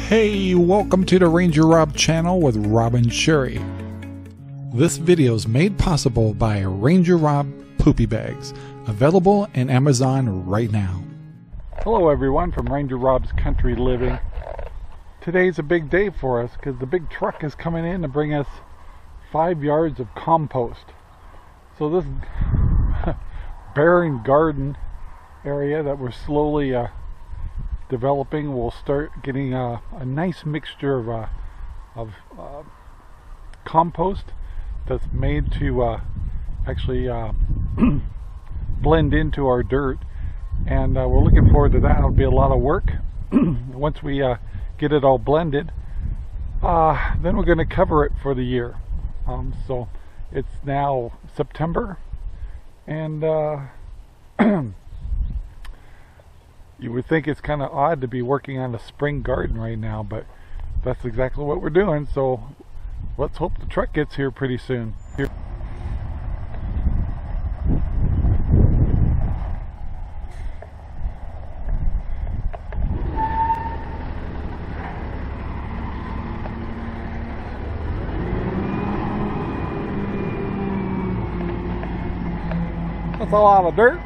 Hey, welcome to the Ranger Rob channel with Rob and Sherry. This video is made possible by Ranger Rob Poopy Bags, available in Amazon right now. Hello everyone from Ranger Rob's Country Living. Today's a big day for us because the big truck is coming in to bring us 5 yards of compost. So this barren garden area that we're slowly developing will start getting a nice mixture of compost that's made to actually blend into our dirt, and we're looking forward to that. It'll be a lot of work. Once we get it all blended, then we're going to cover it for the year. So it's now September, and you would think it's kind of odd to be working on a spring garden right now, but that's exactly what we're doing. So let's hope the truck gets here pretty soon. Here. That's a lot of dirt.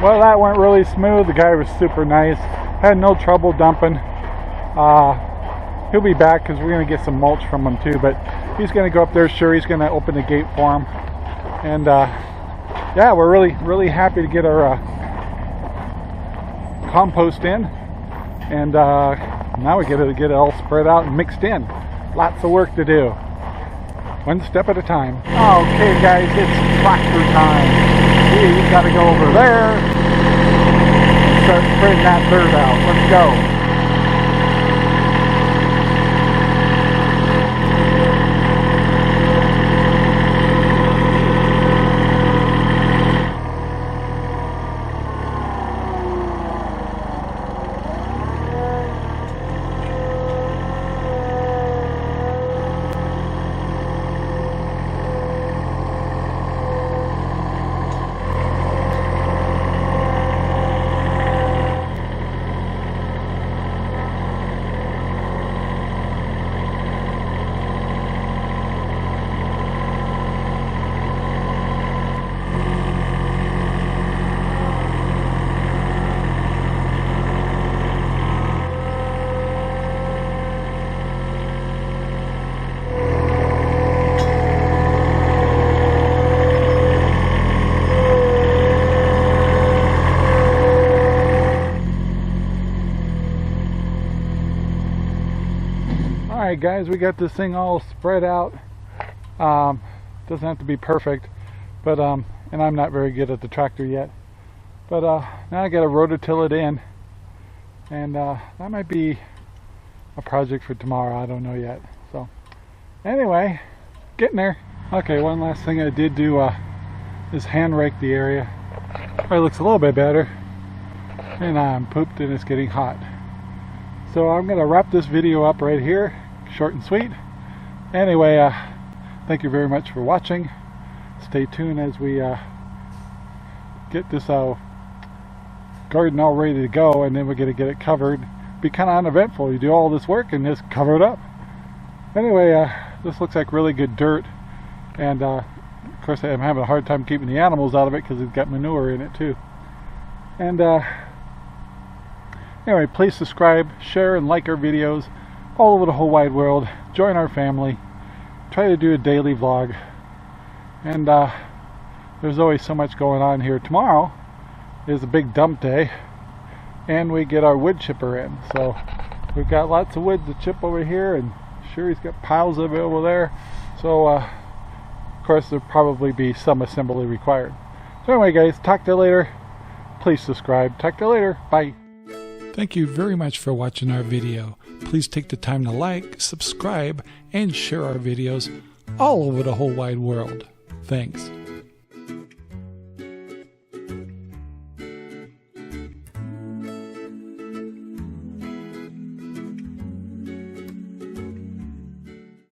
Well, that went really smooth. The guy was super nice. Had no trouble dumping. He'll be back because we're going to get some mulch from him too. But he's going to go up there. Sure, he's going to open the gate for him. And yeah, we're really happy to get our compost in. And now we get to get it all spread out and mixed in. Lots of work to do. One step at a time. Okay, guys, it's tractor time. We've got to go over there and start spreading that dirt out. Let's go. Alright guys, we got this thing all spread out. Doesn't have to be perfect, but and I'm not very good at the tractor yet. But now I got to rototill it in, and that might be a project for tomorrow. I don't know yet. So anyway, getting there. Okay, one last thing I did do is hand rake the area. It looks a little bit better, and I'm pooped and it's getting hot. So I'm gonna wrap this video up right here. Short and sweet. Anyway, thank you very much for watching. Stay tuned as we get this garden all ready to go, and then we're going to get it covered. Be kind of uneventful. You do all this work and just cover it up. Anyway, this looks like really good dirt, and of course I'm having a hard time keeping the animals out of it because it's got manure in it too. And anyway, please subscribe, share, and like our videos all over the whole wide world. Join our family. Try to do a daily vlog, and there's always so much going on here. Tomorrow is a big dump day, and we get our wood chipper in, so we've got lots of wood to chip over here, and sure, he's got piles of it over there. So of course there'll probably be some assembly required. So anyway guys, talk to you later. Please subscribe. Talk to you later. Bye. Thank you very much for watching our video. Please take the time to like, subscribe, and share our videos all over the whole wide world. Thanks.